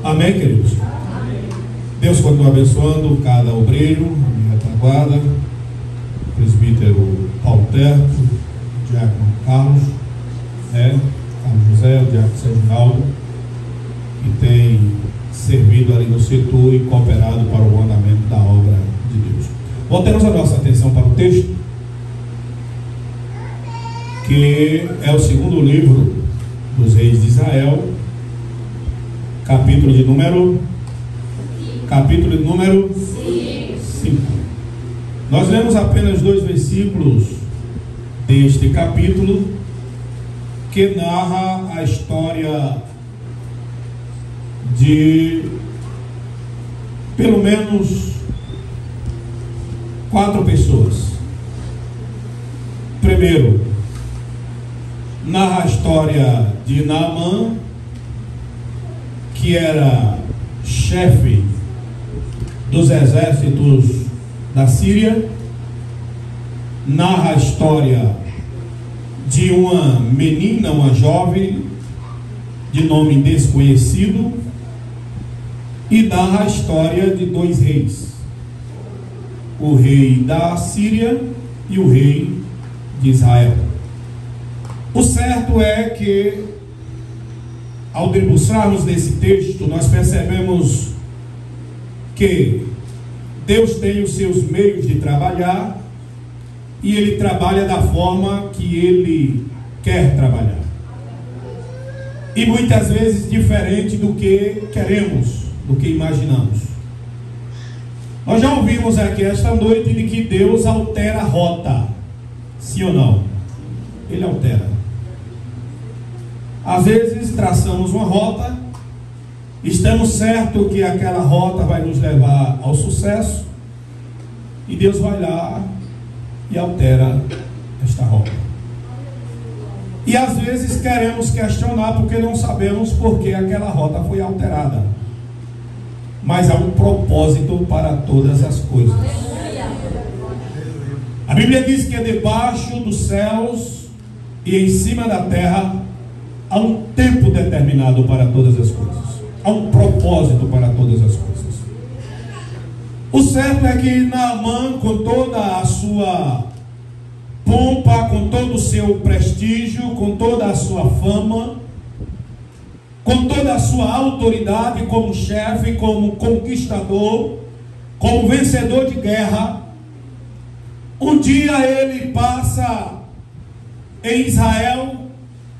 Amém, queridos? Amém. Deus continua abençoando cada obreiro, a minha retaguarda, presbítero Paulo Terto, diácono Carlos José, o diácono Sérgio Naldo, que tem servido ali no setor e cooperado para o andamento da obra de Deus. Voltemos a nossa atenção para o texto, que é o segundo livro dos reis de Israel, capítulo de número 5. Nós lemos apenas 2 versículos deste capítulo, que narra a história de pelo menos 4 pessoas. Primeiro, narra a história de Naamã, que era chefe dos exércitos da Síria. Narra a história de uma menina, uma jovem de nome desconhecido, e narra a história de 2 reis, o rei da Síria e o rei de Israel. O certo é que, ao debruçarmos nesse texto, nós percebemos que Deus tem os seus meios de trabalhar, e Ele trabalha da forma que Ele quer trabalhar, e muitas vezes diferente do que queremos, do que imaginamos. Nós já ouvimos aqui esta noite de que Deus altera a rota, sim ou não? Ele altera. Às vezes traçamos uma rota, estamos certos que aquela rota vai nos levar ao sucesso, e Deus vai lá e altera esta rota. E às vezes queremos questionar porque não sabemos por que aquela rota foi alterada. Mas há um propósito para todas as coisas. A Bíblia diz que debaixo dos céus e em cima da terra há um tempo determinado para todas as coisas. Há um propósito para todas as coisas. O certo é que Naamã, com toda a sua pompa, com todo o seu prestígio, com toda a sua fama, com toda a sua autoridade como chefe, como conquistador, como vencedor de guerra, um dia ele passa em Israel,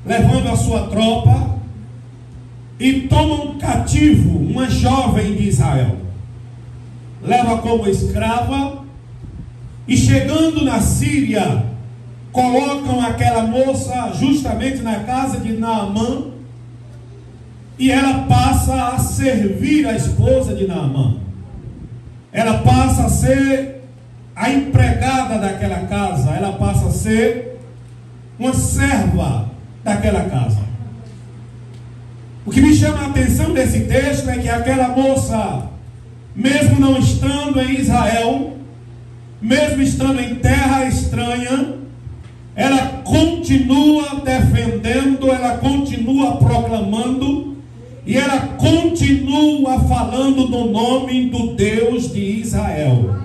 levando a sua tropa, e toma um cativo, uma jovem de Israel, leva como escrava, e chegando na Síria, colocam aquela moça justamente na casa de Naamã, e ela passa a servir a esposa de Naamã. Ela passa a ser a empregada daquela casa, ela passa a ser uma serva daquela casa. O que me chama a atenção desse texto é que aquela moça, mesmo não estando em Israel, mesmo estando em terra estranha, ela continua defendendo, ela continua proclamando, e ela continua falando do nome do Deus de Israel.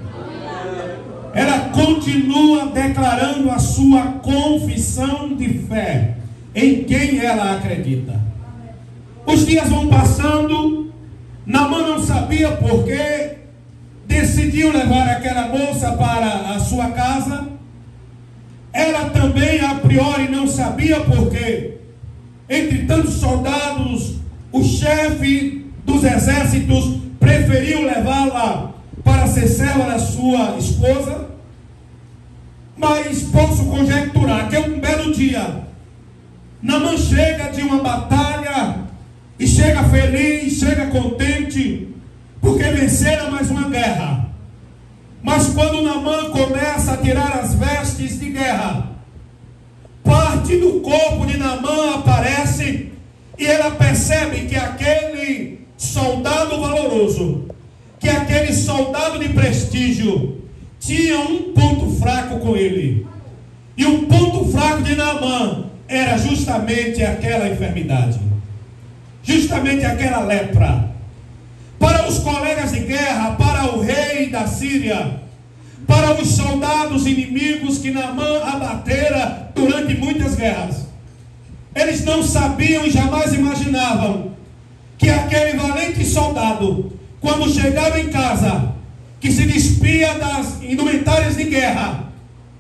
Ela continua declarando a sua confissão de fé em quem ela acredita. Os dias vão passando, Naamã não sabia por quê, decidiu levar aquela moça para a sua casa. Ela também a priori não sabia por quê. Entre tantos soldados, o chefe dos exércitos preferiu levá-la para ser serva da sua esposa. Mas posso conjecturar que um belo dia, Naamã chega de uma batalha e chega feliz, chega contente, porque vencera mais uma guerra. Mas quando Naamã começa a tirar as vestes de guerra, parte do corpo de Naamã aparece, e ela percebe que aquele soldado valoroso, que aquele soldado de prestígio, tinha um ponto fraco com ele. E o ponto fraco de Naamã era justamente aquela enfermidade, justamente aquela lepra, para os colegas de guerra, para o rei da Síria, para os soldados inimigos que Naamã abatera durante muitas guerras. Eles não sabiam e jamais imaginavam que aquele valente soldado, quando chegava em casa, que se despia das indumentárias de guerra,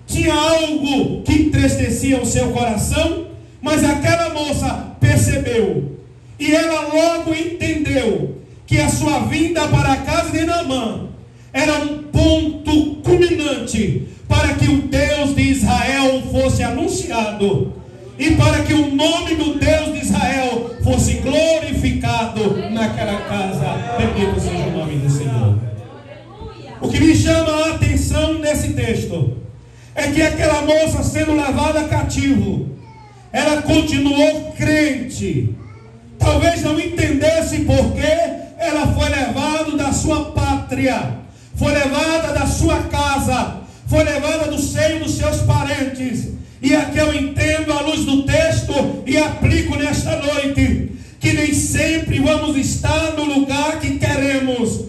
tinha algo que entristecia o seu coração, mas aquela moça percebeu, e ela logo entendeu que a sua vinda para a casa de Naamã era um ponto culminante para que o Deus de Israel fosse anunciado e para que o nome do Deus de Israel fosse glorificado naquela casa. Bendito seja o nome do Senhor. O que me chama a atenção nesse texto é que aquela moça, sendo levada cativo, ela continuou crente. Talvez não entendesse porque ela foi levada da sua pátria, foi levada da sua casa, foi levada do seio dos seus parentes. E aqui eu entendo à luz do texto e aplico nesta noite, que nem sempre vamos estar no lugar que queremos.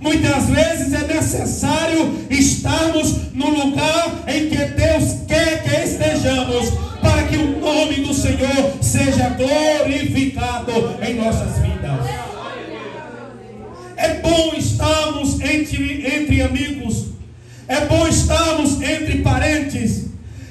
Muitas vezes é necessário estarmos no lugar em que Deus quer que estejamos, para que o nome do Senhor seja glorificado em nossas vidas. É bom estarmos entre amigos, é bom estarmos entre parentes,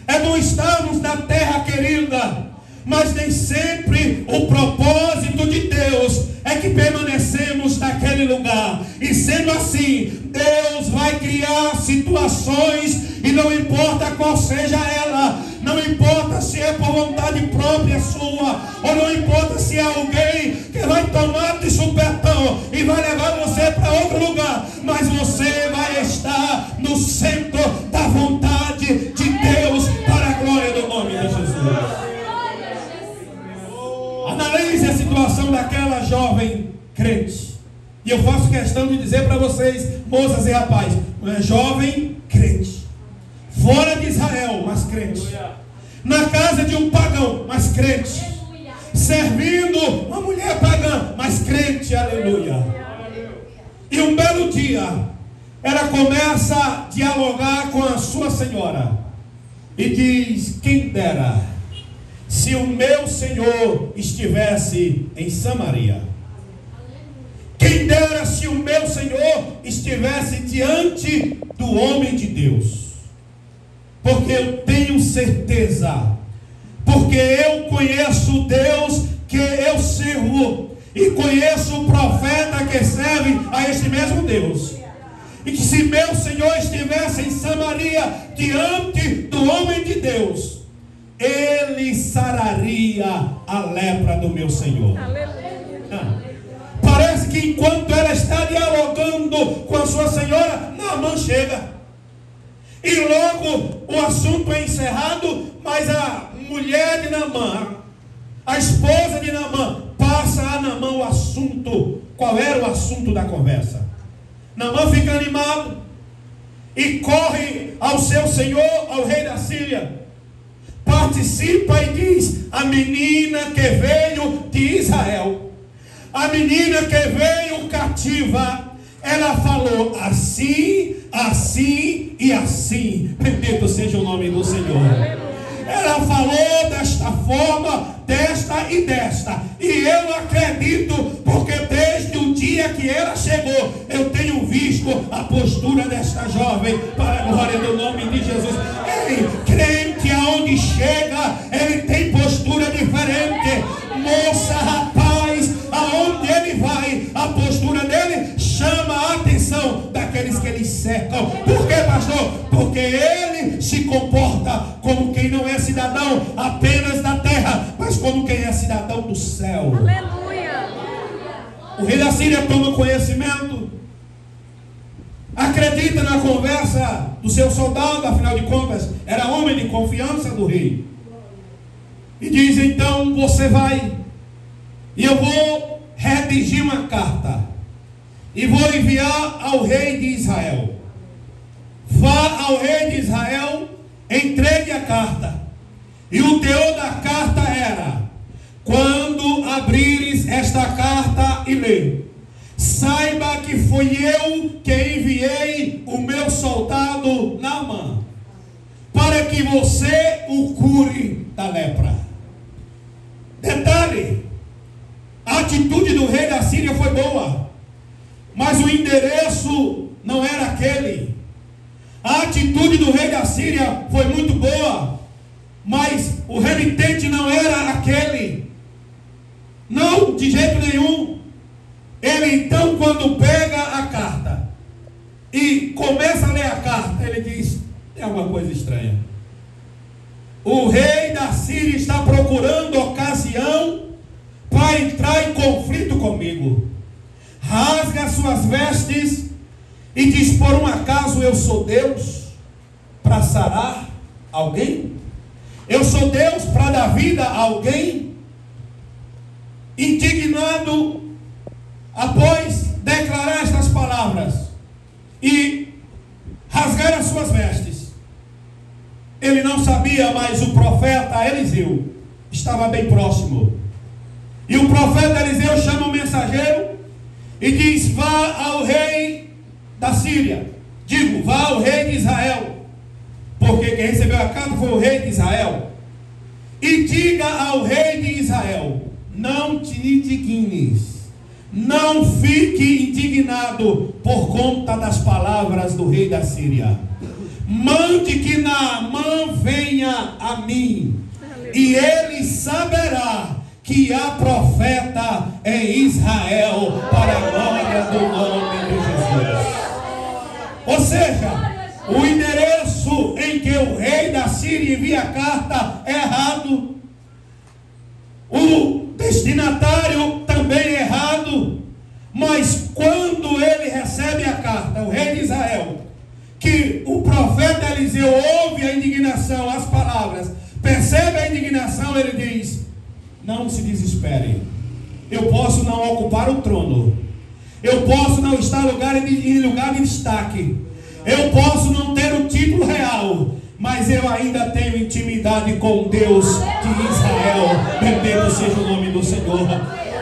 é bom estarmos na terra querida, mas nem sempre o propósito de Deus é que permanecemos naquele lugar. E sendo assim, Deus vai criar situações, e não importa qual seja ela, não importa se é por vontade própria sua, ou não importa se é alguém que vai tomar de supetão e vai levar você para outro lugar, mas você vai estar no centro da vontade de Deus, para a glória do nome de Jesus. Analise a situação daquela jovem crente. E eu faço questão de dizer para vocês, moças e rapazes, jovem crente, fora de Israel, mas crente, na casa de um pagão, mas crente, servindo uma mulher pagã, mas crente, aleluia. E um belo dia, ela começa a dialogar com a sua senhora e diz: quem dera se o meu Senhor estivesse em Samaria. Quem dera se o meu Senhor estivesse diante do homem de Deus. Porque eu tenho certeza, porque eu conheço o Deus que eu sirvo, e conheço o profeta que serve a este mesmo Deus. E que se meu Senhor estivesse em Samaria diante do homem de Deus, Ele sararia a lepra do meu Senhor. Parece que enquanto ela está dialogando com a sua senhora, Naamã chega. E logo o assunto é encerrado, mas a mulher de Naamã, a esposa de Naamã, passa a Naamã o assunto. Qual era o assunto da conversa? Naamã fica animado e corre ao seu senhor, ao rei da Síria. Participa e diz: a menina que veio de Israel, a menina que veio cativa, ela falou assim, assim e assim. Bendito seja o nome do Senhor. Ela falou desta forma, desta e desta. E eu acredito, porque desde o dia que ela chegou, eu tenho visto a postura desta jovem, para a glória do nome de Jesus. Ei, crente aonde chega, ele tem postura diferente. Moça, rapaz, aonde ele vai, a postura dele chama a atenção daqueles que ele cercam. Por quê, pastor? Porque ele se comporta como quem não é cidadão apenas da terra, mas como quem é cidadão do céu. Aleluia. O rei da Síria toma conhecimento, acredita na conversa do seu soldado, afinal de contas era homem de confiança do rei, e diz: então você vai, e eu vou redigir uma carta e vou enviar ao rei de Israel. Vá ao rei de Israel, entregue a carta. E o teor da carta era: quando abrires esta carta e ler, saiba que fui eu que enviei o meu soldado Naamã, para que você o cure da lepra. Detalhe, a atitude do rei da Síria foi boa, mas o endereço não era aquele. A atitude do rei da Síria foi muito boa, mas o remitente não era aquele. Não, de jeito nenhum. Ele então, quando pega a carta e começa a ler a carta, ele diz: tem alguma coisa estranha. O rei da Síria está procurando ocasião para entrar em conflito comigo. Rasga suas vestes e diz: por um acaso eu sou Deus para sarar alguém? Eu sou Deus para dar vida a alguém? Indignado, após declarar estas palavras e rasgar as suas vestes, ele não sabia, mas o profeta Eliseu estava bem próximo. E o profeta Eliseu chama o mensageiro e diz: vá ao rei da Síria. Vá ao rei de Israel, porque quem recebeu a carta foi o rei de Israel. E diga ao rei de Israel: não te indignes, não fique indignado por conta das palavras do rei da Síria. Mande que Naamã venha a mim, e ele saberá que há profeta em Israel, para a glória do nome de Jesus. Ou seja, o endereço em que o rei da Síria envia a carta é errado, o destinatário também é errado, mas quando ele recebe a carta, o rei de Israel, que o profeta Eliseu ouve a indignação, as palavras, percebe a indignação, ele diz: não se desesperem, eu posso não ocupar o trono, eu posso não estar em lugar de destaque, eu posso não ter o título real, mas eu ainda tenho intimidade com Deus de Israel. Bendito seja o nome do Senhor.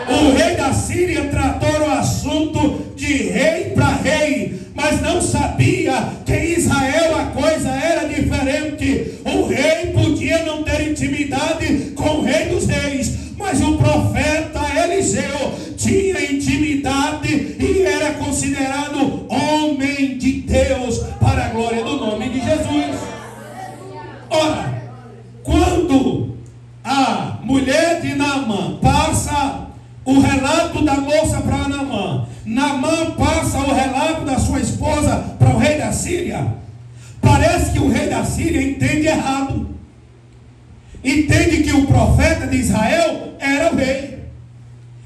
O rei da Síria tratou o assunto de rei para rei, mas não sabia que em Israel a coisa era diferente. O rei podia não ter intimidade com o rei dos reis, mas o profeta Eliseu tinha intimidade e era considerado homem de Deus, para a glória do nome de Jesus. Ora, quando a mulher de Naamã passa o relato da moça para Naamã, Naamã passa o relato da sua esposa para o rei da Síria, parece que o rei da Síria entende errado. Entende que o profeta de Israel era o rei.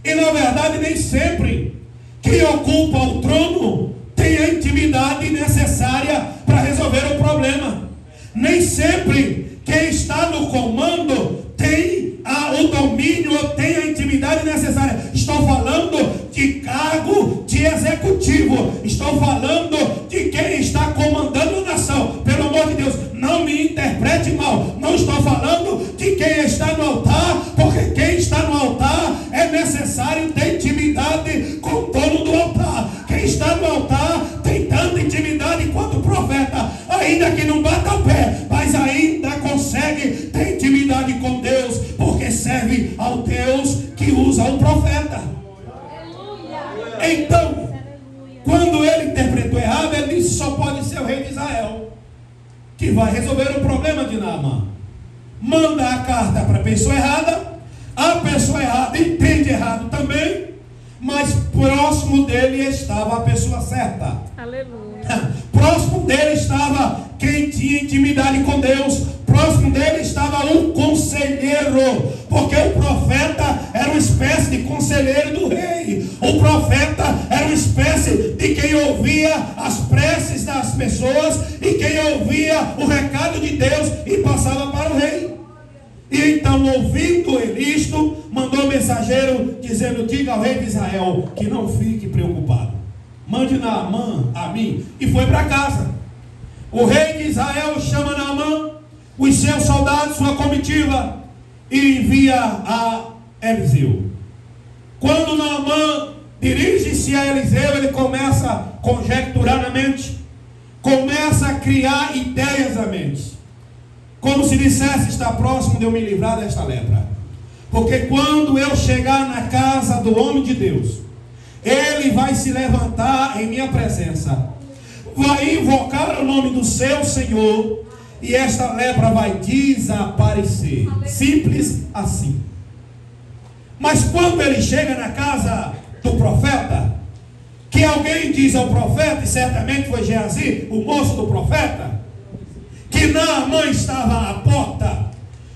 E na verdade nem sempre quem ocupa o trono tem a intimidade necessária para resolver o problema. Nem sempre quem está no comando tem o domínio ou tem a intimidade necessária. Estou falando de cargo de executivo. Estou falando de quem está comandando a nação. Pelo amor de Deus, não me interprete mal. Não estou falando de quem está no altar, porque quem está no altar é necessário ter intimidade com o dono do altar. Quem está no altar tem tanta intimidade quanto o profeta, ainda que não bata o pé, mas ainda consegue ter intimidade com Deus, porque serve ao Deus que usa o profeta. Então, quando ele interpretou errado, ele disse: só pode ser o rei de Israel que vai resolver o problema de Naamã. Manda a carta para a pessoa errada, a pessoa errada entende errado também, mas próximo dele estava a pessoa certa. Aleluia. Próximo dele estava quem tinha intimidade com Deus. Próximo dele estava um conselheiro, porque o profeta era uma espécie de conselheiro do rei. O profeta era uma espécie de quem ouvia as preces das pessoas e quem ouvia o recado de Deus e passava para o rei. E então, ouvindo ele isto, mandou o mensageiro dizendo: diga ao rei de Israel que não fique preocupado, mande Naamã a mim. E foi para casa. O rei de Israel chama Naamã, os seus soldados, sua comitiva, e envia a Eliseu. Quando Naamã dirige-se a Eliseu, ele começa a conjecturar na mente, começa a criar ideias na mente, como se dissesse: está próximo de eu me livrar desta lepra, porque quando eu chegar na casa do homem de Deus, ele vai se levantar em minha presença, vai invocar o nome do seu Senhor, e esta lepra vai desaparecer. Simples assim. Mas quando ele chega na casa do profeta, que alguém diz ao profeta, e certamente foi Geazi, o moço do profeta, que Naamã estava à porta,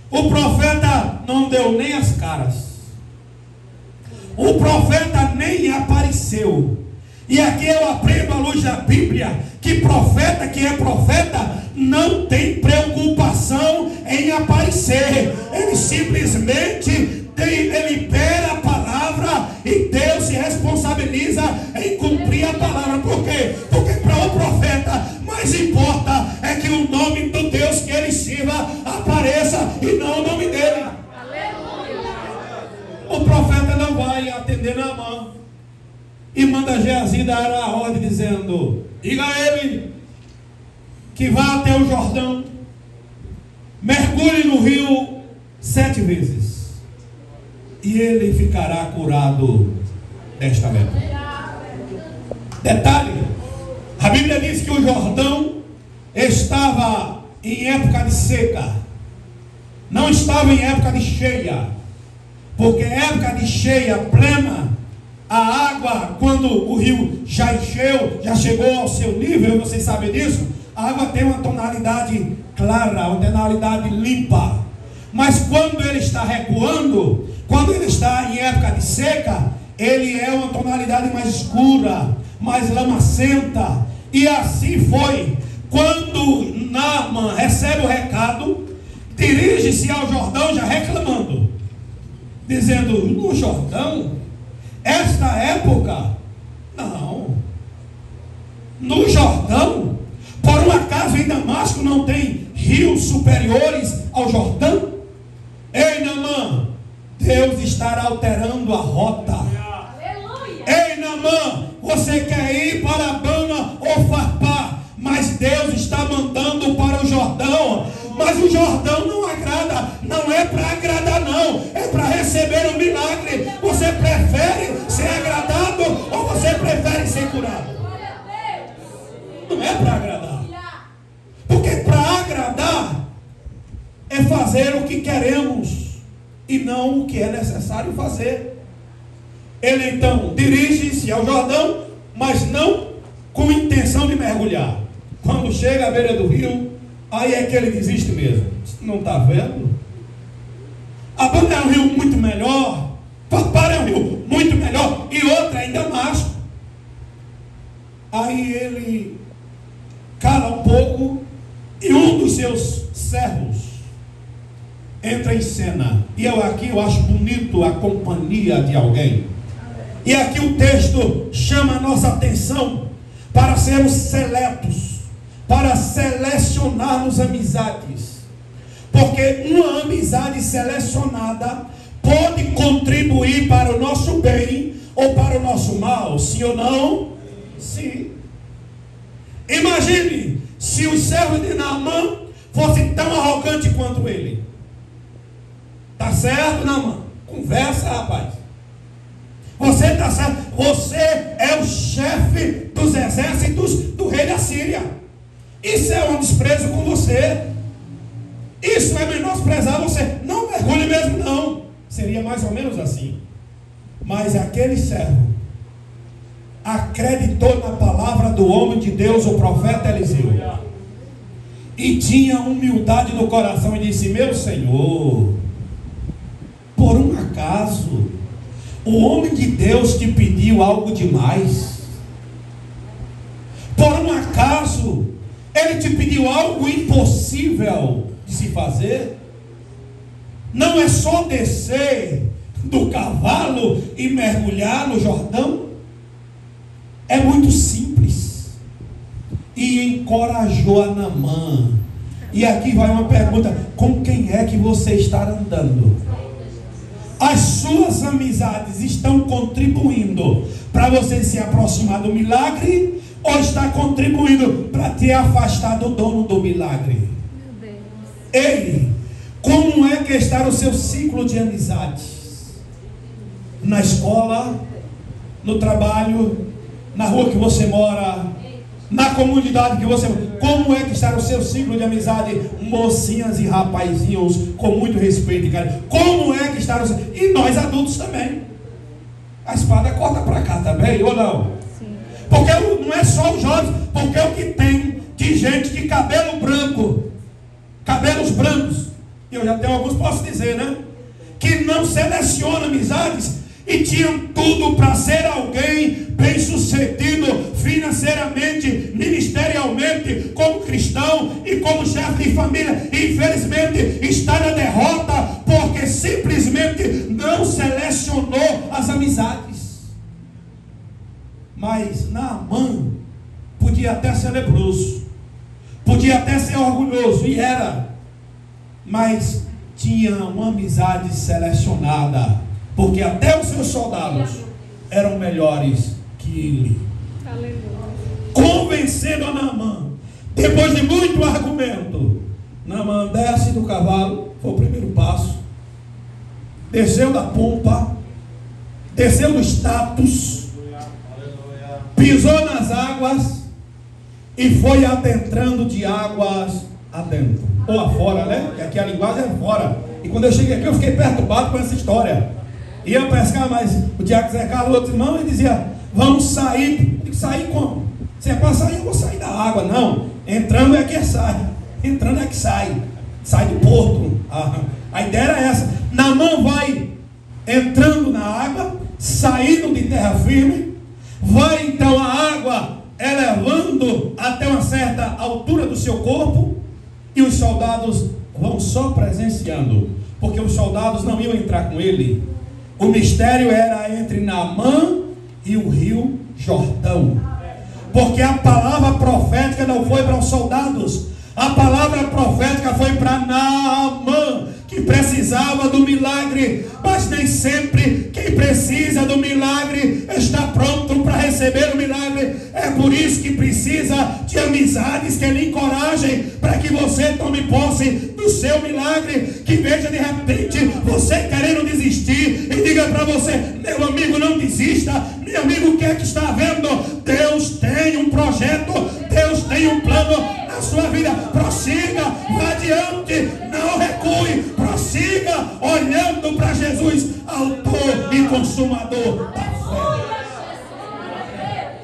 o profeta não deu nem as caras, o profeta nem apareceu. E aqui eu aprendo à luz da Bíblia que profeta que é profeta não tem preocupação em aparecer. Ele simplesmente ele libera a palavra e Deus se responsabiliza em cumprir a palavra. Por quê? Porque para o profeta mais importa é que o nome do Deus que ele sirva apareça e não o nome dele. O profeta não vai atender Naamã e manda Geazi dar a ordem dizendo: diga a ele que vá até o Jordão, mergulhe no rio 7 vezes e ele ficará curado desta lepra. Detalhe, a Bíblia diz que o Jordão estava em época de seca, não estava em época de cheia, porque época de cheia plena, a água, quando o rio já encheu, já chegou ao seu nível, vocês sabem disso, a água tem uma tonalidade clara, uma tonalidade limpa. Mas quando ele está recuando, quando ele está em época de seca, ele é uma tonalidade mais escura, mais lamacenta. E assim foi. Quando Naamã recebe o recado, dirige-se ao Jordão já reclamando, dizendo: no Jordão? Esta época? Não. No Jordão? Por um acaso em Damasco não tem rios superiores ao Jordão? Ei, Naamã, Deus estará alterando a rota. Aleluia. Ei, Naamã, você quer ir para Abana ou Farpá, mas Deus está mandando para o Jordão. Mas o Jordão não agrada, não é para agradar não, é para receber o milagre. Você prefere ser agradado ou você prefere ser curado? Não é para agradar, porque para agradar é fazer o que queremos e não o que é necessário fazer. Ele então dirige-se ao Jordão, mas não com intenção de mergulhar. Quando chega à beira do rio, aí é que ele desiste mesmo. Não está vendo? Abana é um rio muito melhor, Farpar é um rio muito melhor, e outra em Damasco. Aí ele cala um pouco e um dos seus servos entra em cena. E eu acho bonito a companhia de alguém. E aqui o texto chama a nossa atenção para sermos seletos, para selecionarmos amizades, porque uma amizade selecionada pode contribuir para o nosso bem ou para o nosso mal, sim ou não? Sim. Imagine se os servos de Naamã fossem tão arrogantes quanto ele. Tá certo, Naamã? Conversa, rapaz. Você está certo, você é o chefe dos exércitos do rei da Síria. Isso é um desprezo com você. Isso é menosprezar você. Não mergulhe mesmo não. Seria mais ou menos assim. Mas aquele servo acreditou na palavra do homem de Deus, o profeta Eliseu, e tinha humildade no coração e disse: meu Senhor, por um acaso o homem de Deus te pediu algo demais? Por um acaso ele te pediu algo impossível de se fazer? Não é só descer do cavalo e mergulhar no Jordão? É muito simples. E encorajou a Naamã. E aqui vai uma pergunta: com quem é que você está andando? As suas amizades estão contribuindo para você se aproximar do milagre, ou está contribuindo para te afastar do dono do milagre? Meu Deus. Ei, como é que está o seu ciclo de amizades? Na escola, no trabalho, na rua que você mora, na comunidade que você mora. Como é que está o seu ciclo de amizade? Mocinhas e rapazinhos, com muito respeito e carinho. Como é que está o seu... E nós adultos também. A espada corta para cá também, ou não? Sim. Porque não é só os jovens, porque é o que tem de gente de cabelo branco, cabelos brancos. Eu já tenho alguns, posso dizer, né? Que não seleciona amizades e tinham tudo para ser alguém bem sucedido financeiramente, ministerialmente, como cristão e como chefe de família. Infelizmente está na derrota porque simplesmente não selecionou as amizades. Mas Naamã podia até ser leproso, podia até ser orgulhoso, e era, mas tinha uma amizade selecionada, porque até os seus soldados eram melhores que ele. Aleluia. Convencendo a Naamã, depois de muito argumento, Naamã desce do cavalo, foi o primeiro passo, desceu da pompa, desceu do status, pisou nas águas e foi adentrando de águas adentro, ou afora, né? Porque aqui a linguagem é fora. E quando eu cheguei aqui, eu fiquei perturbado com essa história. Ia pescar, mas o Tiago Zé Carlos, outro irmão, e dizia: vamos sair. Eu digo: sair como? Se é para sair, eu vou sair da água. Não, entrando é que sai. Entrando é que sai. Sai do porto. A ideia era essa. Naamã vai entrando na água, saindo de terra firme, vai então a água elevando até uma certa altura do seu corpo, e os soldados vão só presenciando, porque os soldados não iam entrar com ele. O mistério era entre Naamã e o rio Jordão, porque a palavra profética não foi para os soldados, a palavra profética foi para Naamã, que precisava do milagre. Mas nem sempre quem precisa do milagre está pronto para receber o milagre. É por isso que precisa de amizades que lhe encorajem para que você tome posse do seu milagre. Que veja de repente você querendo desistir e diga para você: meu amigo, não desista. Meu amigo, o que é que está vendo? Deus tem um projeto, Deus tem um plano na sua vida. Prossiga, vá adiante, não recue, prossiga olhando para Jesus, autor e consumador da fé.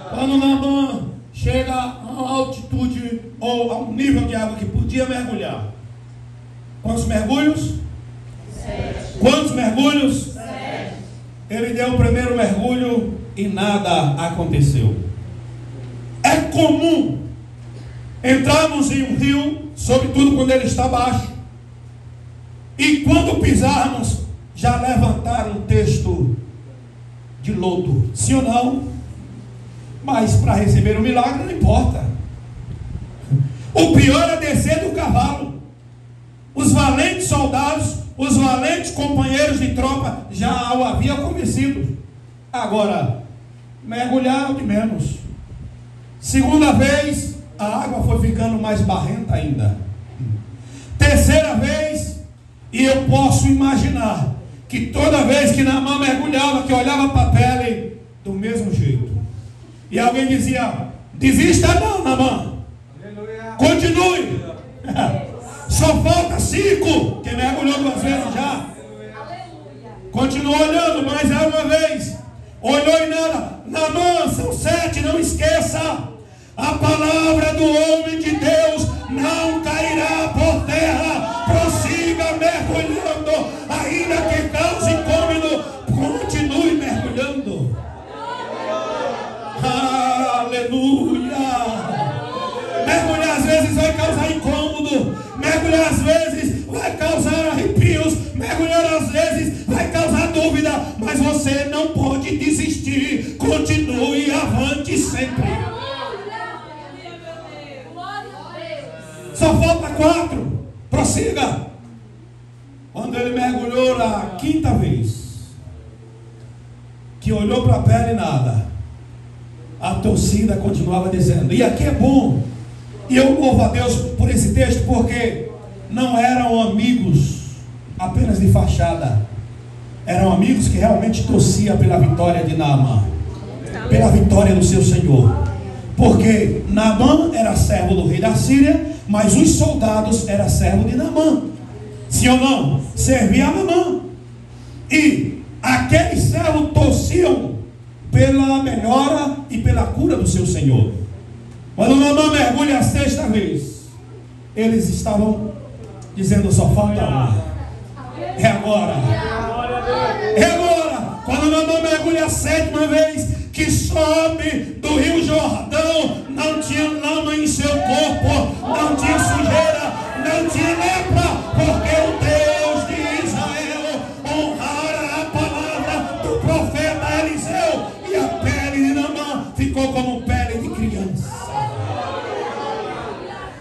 Quando Naamã chega a uma altitude ou a um nível de água que podia mergulhar, quantos mergulhos? 7. Quantos mergulhos? 7. Ele deu o primeiro mergulho e nada aconteceu. É comum entrarmos em um rio, sobretudo quando ele está baixo, e quando pisarmos, já levantar um texto de lodo, sim ou não? Mas para receber o milagre não importa. O pior é descer do cavalo. Os valentes soldados, os valentes companheiros de tropa já o haviam convencido. Agora, mergulhar é o de menos. Segunda vez, a água foi ficando mais barrenta ainda. Terceira vez, e eu posso imaginar que toda vez que Naamã mergulhava, que olhava para a pele, do mesmo jeito. E alguém dizia: desista não, Naamã, continue. Só falta 5, que mergulhou 2 vezes já. Continua olhando, mas é uma vez. Olhou e nada. Naamã, são 7, não esqueça. A palavra do homem de Deus não cairá por terra. Prossiga mergulhando, ainda que cause incômodo, continue mergulhando. Aleluia. Mergulhar às vezes vai causar incômodo, mergulhar às vezes vai causar arrepios, mergulhar às vezes vai causar dúvida, mas você não pode desistir. Continue avante sempre. Só falta 4. Prossiga. Quando ele mergulhou a 5ª vez, que olhou para a pele e nada. A torcida continuava dizendo. E aqui é bom. E eu louvo a Deus por esse texto, porque não eram amigos apenas de fachada. Eram amigos que realmente torciam pela vitória de Naamã, pela vitória do seu Senhor. Porque Naamã era servo do rei da Síria, mas os soldados eram servos de Naamã. Sim ou não? Servia a Naamã. E aqueles servos torciam pela melhora e pela cura do seu Senhor. Quando Naamã mergulha a sexta vez, eles estavam dizendo: só falta uma. É agora. É agora. Quando Naamã mergulha a sétima vez, que sobe do rio Jordão, não tinha lama em seu corpo, não tinha sujeira, não tinha lepra, porque o Deus de Israel honrara a palavra do profeta Eliseu, e a pele de Naamã ficou como pele de criança.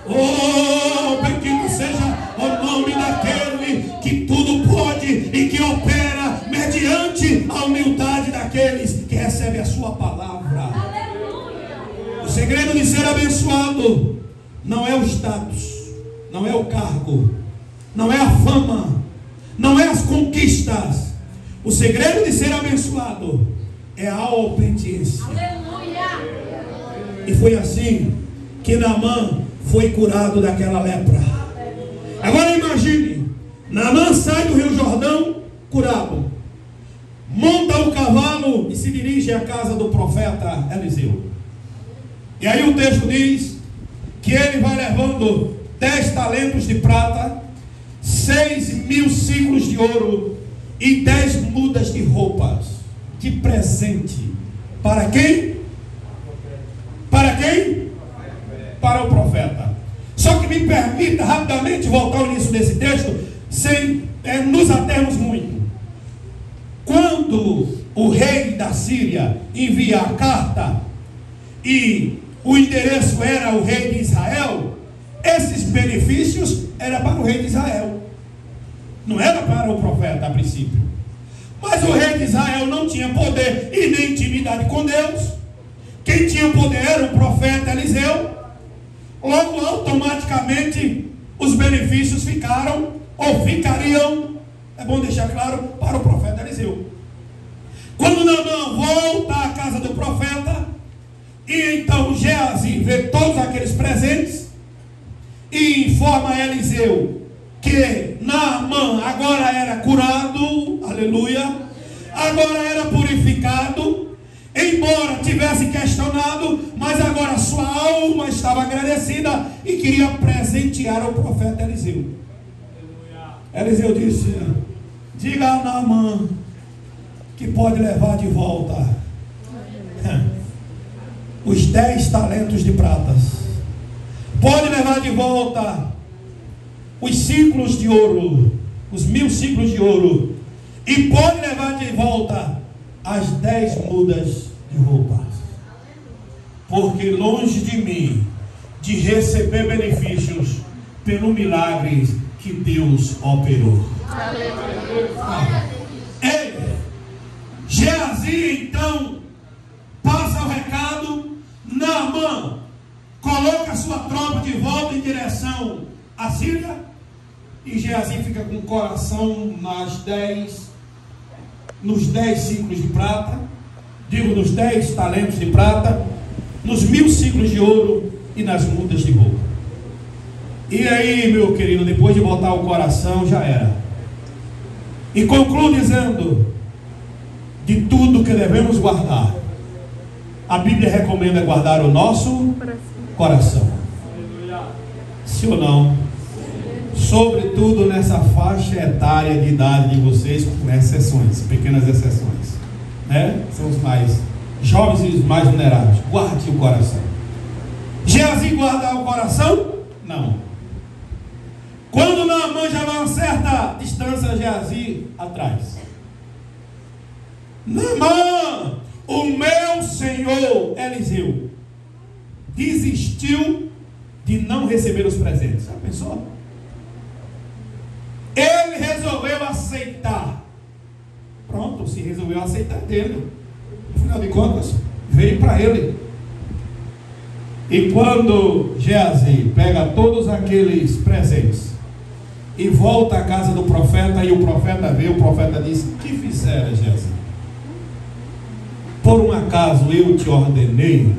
Oh, bendito seja o nome daquele que tudo pode e que opera mediante a humildade daqueles que recebem a sua palavra. O segredo de ser abençoado não é o status, não é o cargo, não é a fama, não é as conquistas. O segredo de ser abençoado é a obediência. E foi assim que Naamã foi curado daquela lepra. Agora imagine, Naamã sai do rio Jordão curado, monta o cavalo e se dirige à casa do profeta Eliseu. E aí o texto diz que ele vai levando 10 talentos de prata, 6.000 ciclos de ouro e 10 mudas de roupas, de presente. Para quem? Para quem? Para o profeta. Só que me permita rapidamente voltar ao início desse texto, sem nos atermos muito. Quando o rei da Síria envia a carta e o endereço era o rei de Israel, esses benefícios eram para o rei de Israel, não era para o profeta a princípio. Mas o rei de Israel não tinha poder e nem intimidade com Deus. Quem tinha poder era o profeta Eliseu. Logo, automaticamente, os benefícios ficaram, ou ficariam, é bom deixar claro, para o profeta Eliseu. Quando Naamã volta à casa do profeta, e então Geazi vê todos aqueles presentes, e informa a Eliseu que Naamã agora era curado, aleluia, agora era purificado, embora tivesse questionado, mas agora sua alma estava agradecida e queria presentear o profeta Eliseu. Eliseu disse: diga a Naamã que pode levar de volta os 10 talentos de pratas, pode levar de volta os ciclos de ouro, os 1.000 ciclos de ouro, e pode levar de volta as 10 mudas de roupas, porque longe de mim de receber benefícios pelo milagre que Deus operou. Ei, Geazi então passa o recado. Naamã coloca sua tropa de volta em direção à Síria, e Geazi fica com o coração nos 10 ciclos de prata, digo, nos 10 talentos de prata, nos 1.000 ciclos de ouro e nas mudas de roupa. E aí, meu querido, depois de botar o coração, já era. E concluo dizendo: de tudo que devemos guardar, a Bíblia recomenda guardar o nosso coração. Sim ou não? Sobretudo nessa faixa etária de idade de vocês, com exceções, pequenas exceções, né? São os mais jovens e os mais vulneráveis. Guarde o coração. Geazi guarda o coração? Não. Quando Naamã já vai a uma certa distância, Geazi atrás. Naamã, o meu senhor Eliseu desistiu de não receber os presentes. Já pensou? Ele resolveu aceitar. Pronto, se resolveu aceitar dele. afinal de contas, veio para ele. E quando Geazi pega todos aqueles presentes e volta à casa do profeta, e o profeta vê, o profeta diz: que fizera, Geazi? Por um acaso eu te ordenei,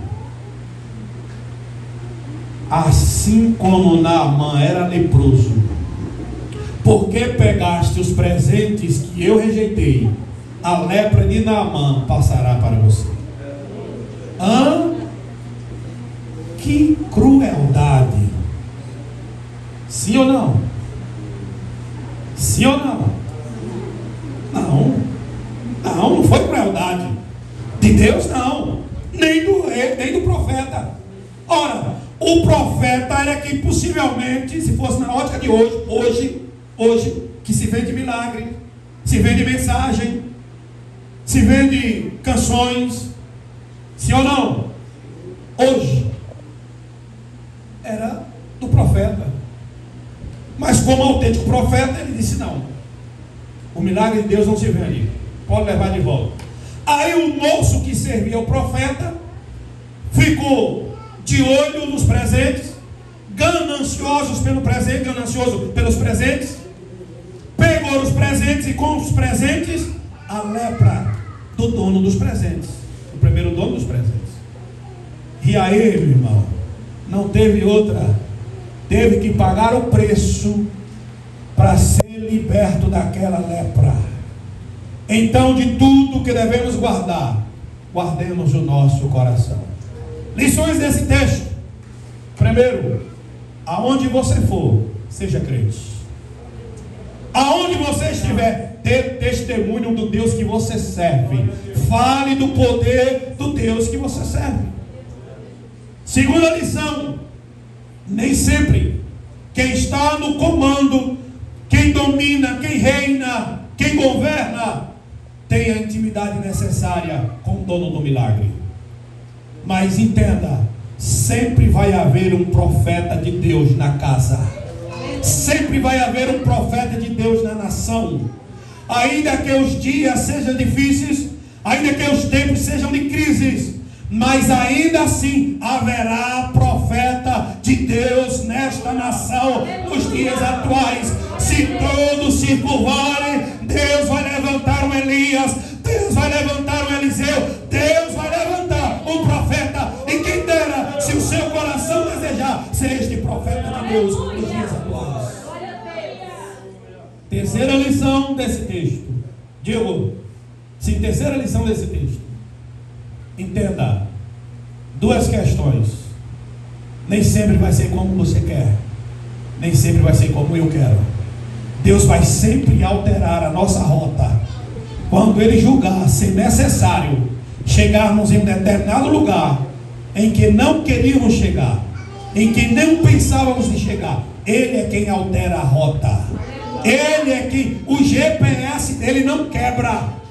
assim como Naamã era leproso, porque pegaste os presentes que eu rejeitei, a lepra de Naamã passará para você. Que crueldade! Sim ou não? Sim ou não? Não foi crueldade. De Deus não. Nem do rei, nem do profeta. Ora, o profeta era que possivelmente, se fosse na ótica de hoje, que se vende milagre, se vende mensagem, se vende canções, sim ou não? Hoje era do profeta, mas como autêntico profeta, ele disse: não, o milagre de Deus não se vende, pode levar de volta. Aí o moço que servia o profeta ficou de olho nos presentes, ganancioso pelos presentes, pegou os presentes, e com os presentes a lepra do dono dos presentes, o primeiro dono dos presentes. E aí, meu irmão, não teve outra, teve que pagar o preço para ser liberto daquela lepra. Então, de tudo que devemos guardar, guardemos o nosso coração. Lições desse texto. Primeiro, aonde você for, seja crente. Aonde você estiver, dê testemunho do Deus que você serve. Fale do poder do Deus que você serve. Segunda lição: nem sempre quem está no comando, quem domina, quem reina, quem governa, tem a intimidade necessária com o dono do milagre. Mas entenda, sempre vai haver um profeta de Deus na casa. Sempre vai haver um profeta de Deus na nação. Ainda que os dias sejam difíceis, ainda que os tempos sejam de crises, mas ainda assim haverá profeta de Deus nesta nação nos dias atuais. Se todos se curvarem, Deus vai levantar um Elias, Deus vai levantar um Eliseu, Deus vai levantar um profeta. E quem dera, se o seu coração desejar ser este profeta de Deus nos dias atuais. Terceira lição desse texto. Digo, sim, terceira lição desse texto. Entenda, duas questões. Nem sempre vai ser como você quer, nem sempre vai ser como eu quero. Deus vai sempre alterar a nossa rota quando Ele julgar ser necessário chegarmos em um determinado lugar em que não queríamos chegar, em que não pensávamos em chegar. Ele é quem altera a rota. Ele é quem, o GPS dele não quebra.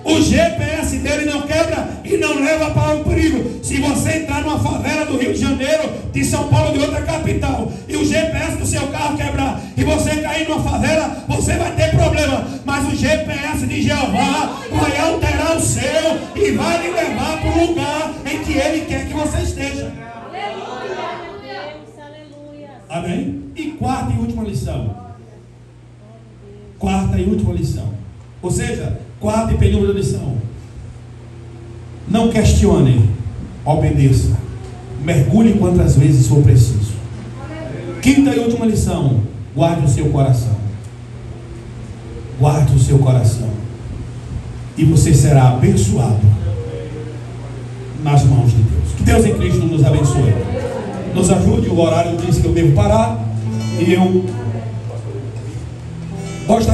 O GPS dele não quebra e não leva para o perigo. Se você entrar numa favela do Rio de Janeiro, de São Paulo, de outra capital, e o GPS do seu carro quebrar, e você cair numa favela, você vai ter problema. Mas o GPS de Jeová vai alterar o seu e vai lhe levar para o lugar em que Ele quer que você esteja. Amém? E quarta e última lição. Quarta e última lição. Ou seja, quarta e penúltima lição: não questione, obedeça, mergulhe quantas vezes for preciso. Quinta e última lição: guarde o seu coração. Guarde o seu coração, e você será abençoado nas mãos de Deus. Que Deus em Cristo nos abençoe, nos ajude. O horário diz que eu devo parar, e eu gostaria